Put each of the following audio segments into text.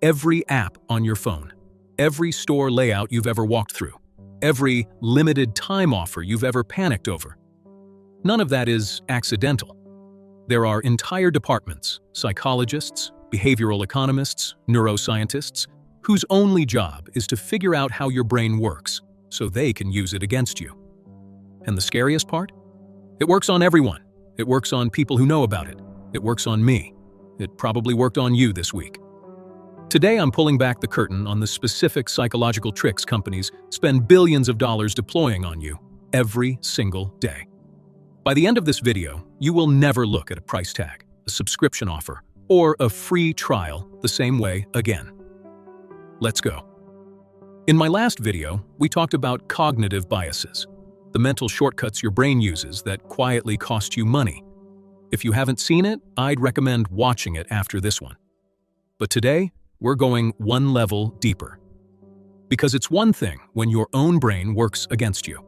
every app on your phone, every store layout you've ever walked through, every limited time offer you've ever panicked over. None of that is accidental. There are entire departments, psychologists, behavioral economists, neuroscientists, whose only job is to figure out how your brain works so they can use it against you. And the scariest part? It works on everyone. It works on people who know about it. It works on me. It probably worked on you this week. Today I'm pulling back the curtain on the specific psychological tricks companies spend billions of dollars deploying on you every single day. By the end of this video, you will never look at a price tag, a subscription offer, or a free trial the same way again. Let's go. In my last video, we talked about cognitive biases, the mental shortcuts your brain uses that quietly cost you money. If you haven't seen it, I'd recommend watching it after this one. But today, we're going one level deeper. Because it's one thing when your own brain works against you.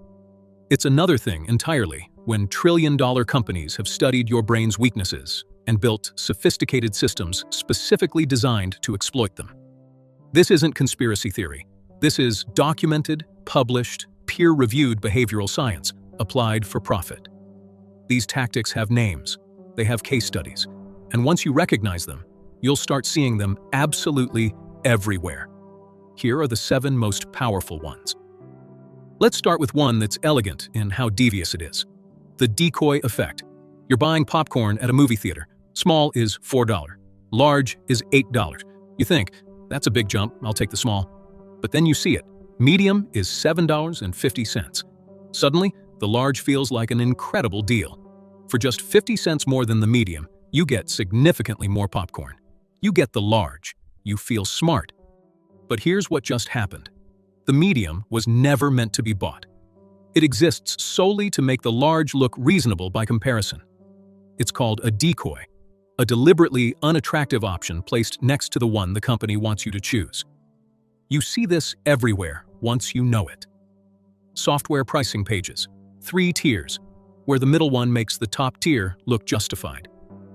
It's another thing entirely when trillion-dollar companies have studied your brain's weaknesses and built sophisticated systems specifically designed to exploit them. This isn't conspiracy theory. This is documented, published, peer-reviewed behavioral science applied for profit. These tactics have names, they have case studies, and once you recognize them, you'll start seeing them absolutely everywhere. Here are the 7 most powerful ones. Let's start with one that's elegant in how devious it is. The decoy effect. You're buying popcorn at a movie theater. Small is $4. Large is $8. You think, that's a big jump, I'll take the small. But then you see it. Medium is $7.50. Suddenly, the large feels like an incredible deal. For just 50 cents more than the medium, you get significantly more popcorn. You get the large. You feel smart. But here's what just happened. The medium was never meant to be bought. It exists solely to make the large look reasonable by comparison. It's called a decoy, a deliberately unattractive option placed next to the one the company wants you to choose. You see this everywhere once you know it. Software pricing pages, 3 tiers, where the middle one makes the top tier look justified.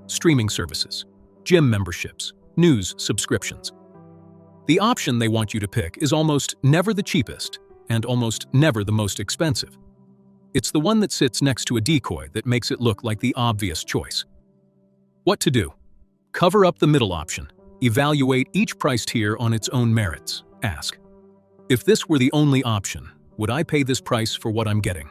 Streaming services, gym memberships, news subscriptions. The option they want you to pick is almost never the cheapest and almost never the most expensive. It's the one that sits next to a decoy that makes it look like the obvious choice. What to do? Cover up the middle option. Evaluate each price tier on its own merits. Ask, if this were the only option, would I pay this price for what I'm getting?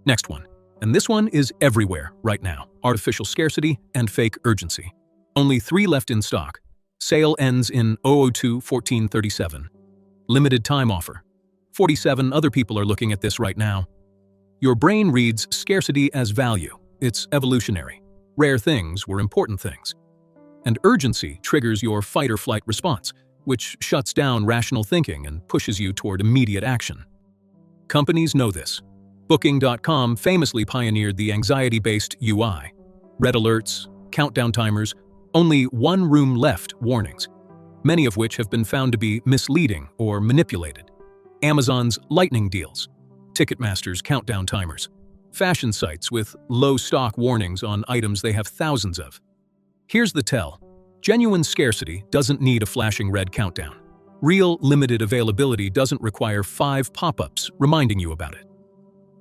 Next one, and this one is everywhere right now. Artificial scarcity and fake urgency. Only 3 left in stock. Sale ends in 002-1437. Limited time offer. 47 other people are looking at this right now. Your brain reads scarcity as value. It's evolutionary. Rare things were important things. And urgency triggers your fight-or-flight response, which shuts down rational thinking and pushes you toward immediate action. Companies know this. Booking.com famously pioneered the anxiety-based UI. Red alerts, countdown timers, only 1 room left warnings, many of which have been found to be misleading or manipulated. Amazon's lightning deals, Ticketmaster's countdown timers, fashion sites with low stock warnings on items they have thousands of. Here's the tell. Genuine scarcity doesn't need a flashing red countdown. Real limited availability doesn't require 5 pop-ups reminding you about it.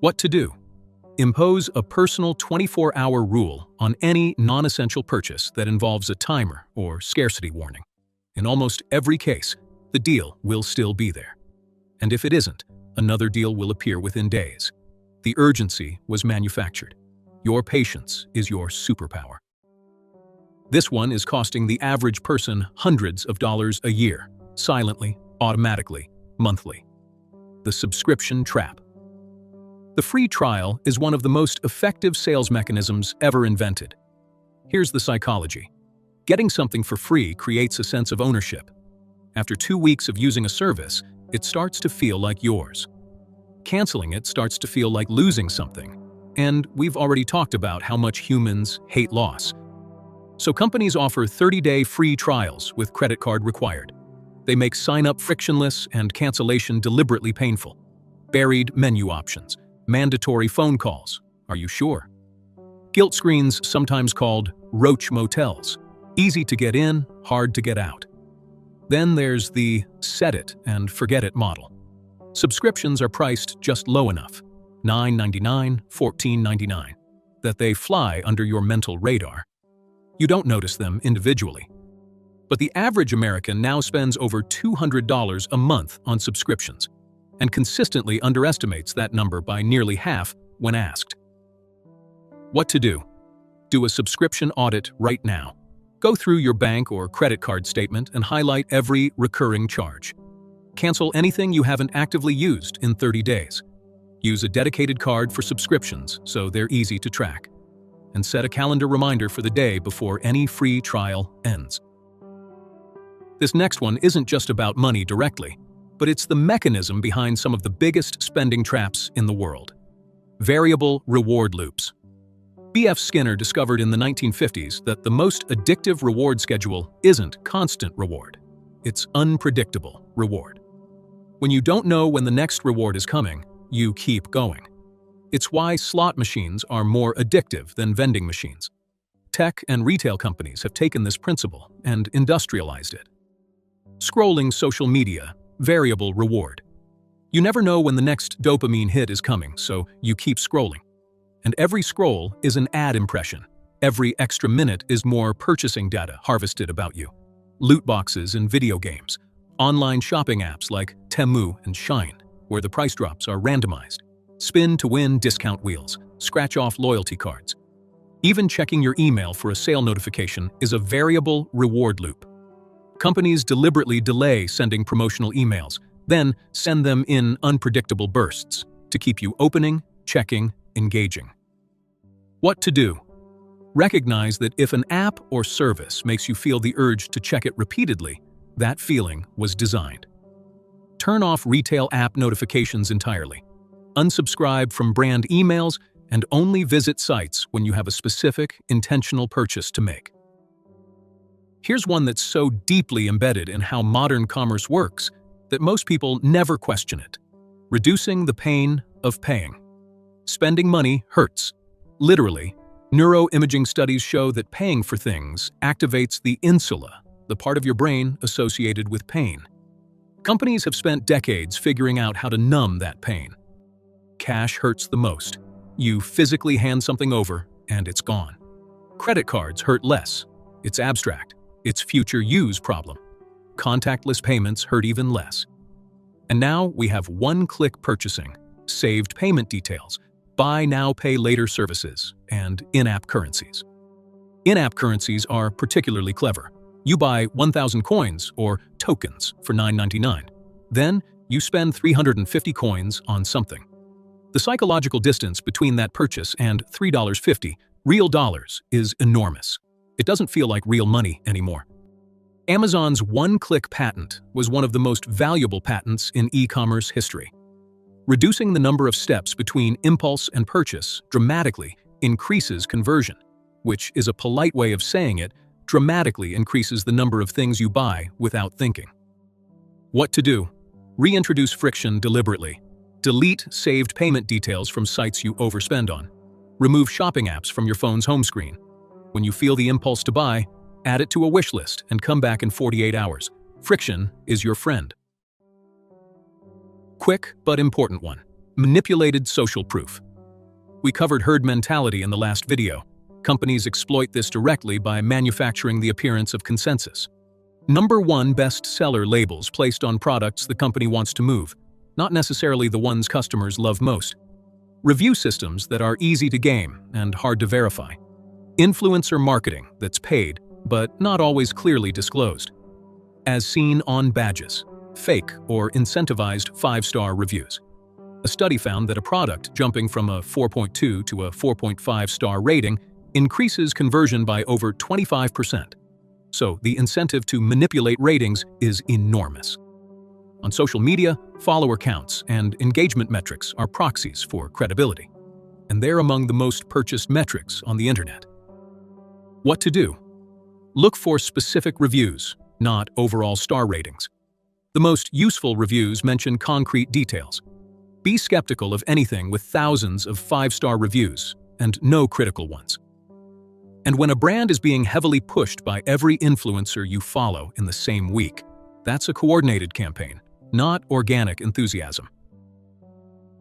What to do? Impose a personal 24-hour rule on any non-essential purchase that involves a timer or scarcity warning. In almost every case, the deal will still be there. And if it isn't, another deal will appear within days. The urgency was manufactured. Your patience is your superpower. This one is costing the average person hundreds of dollars a year, silently, automatically, monthly. The subscription trap. The free trial is one of the most effective sales mechanisms ever invented. Here's the psychology. Getting something for free creates a sense of ownership. After 2 weeks of using a service, it starts to feel like yours. Canceling it starts to feel like losing something. And we've already talked about how much humans hate loss. So companies offer 30-day free trials with credit card required. They make sign-up frictionless and cancellation deliberately painful. Buried menu options. Mandatory phone calls. Are you sure? Guilt screens, sometimes called roach motels. Easy to get in, hard to get out. Then there's the set it and forget it model. Subscriptions are priced just low enough, $9.99, $14.99, that they fly under your mental radar. You don't notice them individually. But the average American now spends over $200 a month on subscriptions and consistently underestimates that number by nearly half when asked. What to do? Do a subscription audit right now. Go through your bank or credit card statement and highlight every recurring charge. Cancel anything you haven't actively used in 30 days. Use a dedicated card for subscriptions so they're easy to track. And set a calendar reminder for the day before any free trial ends. This next one isn't just about money directly, but it's the mechanism behind some of the biggest spending traps in the world. Variable reward loops. B.F. Skinner discovered in the 1950s that the most addictive reward schedule isn't constant reward. It's unpredictable reward. When you don't know when the next reward is coming, you keep going. It's why slot machines are more addictive than vending machines. Tech and retail companies have taken this principle and industrialized it. Scrolling social media, variable reward. You never know when the next dopamine hit is coming, so you keep scrolling. And every scroll is an ad impression. Every extra minute is more purchasing data harvested about you. Loot boxes in video games. Online shopping apps like Temu and Shine, where the price drops are randomized. Spin to win discount wheels. Scratch off loyalty cards. Even checking your email for a sale notification is a variable reward loop. Companies deliberately delay sending promotional emails, then send them in unpredictable bursts to keep you opening, checking, engaging. What to do? Recognize that if an app or service makes you feel the urge to check it repeatedly, that feeling was designed. Turn off retail app notifications entirely. Unsubscribe from brand emails and only visit sites when you have a specific, intentional purchase to make. Here's one that's so deeply embedded in how modern commerce works that most people never question it. Reducing the pain of paying. Spending money hurts. Literally, neuroimaging studies show that paying for things activates the insula, the part of your brain associated with pain. Companies have spent decades figuring out how to numb that pain. Cash hurts the most. You physically hand something over, and it's gone. Credit cards hurt less. It's abstract. It's future use problem. Contactless payments hurt even less. And now we have one-click purchasing, saved payment details, buy now, pay later services, and in-app currencies. In-app currencies are particularly clever. You buy 1,000 coins or tokens for $9.99. Then you spend 350 coins on something. The psychological distance between that purchase and $3.50 real dollars is enormous. It doesn't feel like real money anymore. Amazon's one-click patent was one of the most valuable patents in e-commerce history. Reducing the number of steps between impulse and purchase dramatically increases conversion, which is a polite way of saying it dramatically increases the number of things you buy without thinking. What to do? Reintroduce friction deliberately. Delete saved payment details from sites you overspend on. Remove shopping apps from your phone's home screen. When you feel the impulse to buy, add it to a wish list and come back in 48 hours. Friction is your friend. Quick but important one. Manipulated social proof. We covered herd mentality in the last video. Companies exploit this directly by manufacturing the appearance of consensus. Number 1 bestseller labels placed on products the company wants to move, not necessarily the ones customers love most. Review systems that are easy to game and hard to verify. Influencer marketing that's paid, but not always clearly disclosed. As seen on badges, fake or incentivized 5-star reviews. A study found that a product jumping from a 4.2 to a 4.5-star rating increases conversion by over 25%. So the incentive to manipulate ratings is enormous. On social media, follower counts and engagement metrics are proxies for credibility, and they're among the most purchased metrics on the internet. What to do? Look for specific reviews, not overall star ratings. The most useful reviews mention concrete details. Be skeptical of anything with thousands of 5-star reviews and no critical ones. And when a brand is being heavily pushed by every influencer you follow in the same week, That's a coordinated campaign, not organic enthusiasm.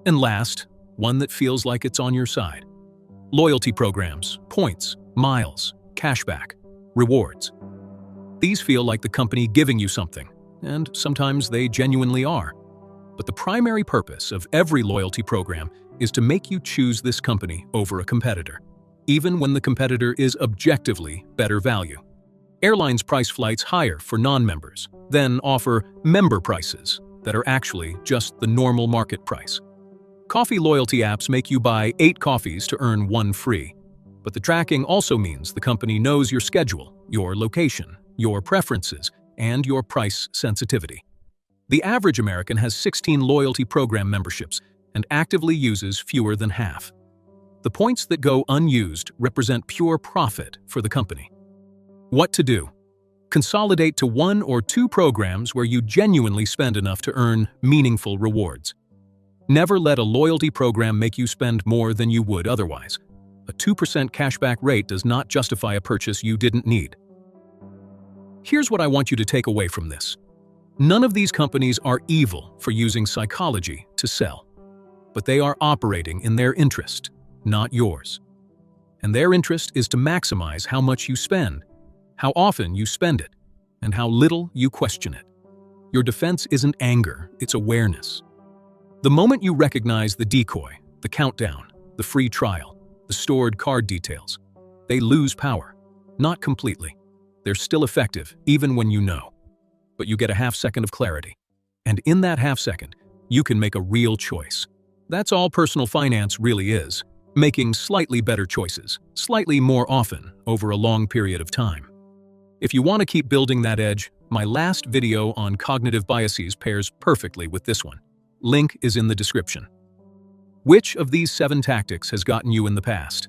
And last, one that feels like it's on your side. Loyalty programs, points, miles, cashback, rewards. These feel like the company giving you something, and sometimes they genuinely are. But the primary purpose of every loyalty program is to make you choose this company over a competitor, even when the competitor is objectively better value. Airlines price flights higher for non-members, then offer member prices that are actually just the normal market price. Coffee loyalty apps make you buy 8 coffees to earn 1 free. But the tracking also means the company knows your schedule, your location, your preferences, and your price sensitivity. The average American has 16 loyalty program memberships and actively uses fewer than half. The points that go unused represent pure profit for the company. What to do? Consolidate to 1 or 2 programs where you genuinely spend enough to earn meaningful rewards. Never let a loyalty program make you spend more than you would otherwise. A 2% cashback rate does not justify a purchase you didn't need. Here's what I want you to take away from this. None of these companies are evil for using psychology to sell, but they are operating in their interest, not yours. And their interest is to maximize how much you spend, how often you spend it, and how little you question it. Your defense isn't anger, it's awareness. The moment you recognize the decoy, the countdown, the free trial, the stored card details, they lose power. Not completely. They're still effective, even when you know. But you get a half-second of clarity. And in that half-second, you can make a real choice. That's all personal finance really is, making slightly better choices, slightly more often over a long period of time. If you want to keep building that edge, my last video on cognitive biases pairs perfectly with this one. Link is in the description. Which of these 7 tactics has gotten you in the past?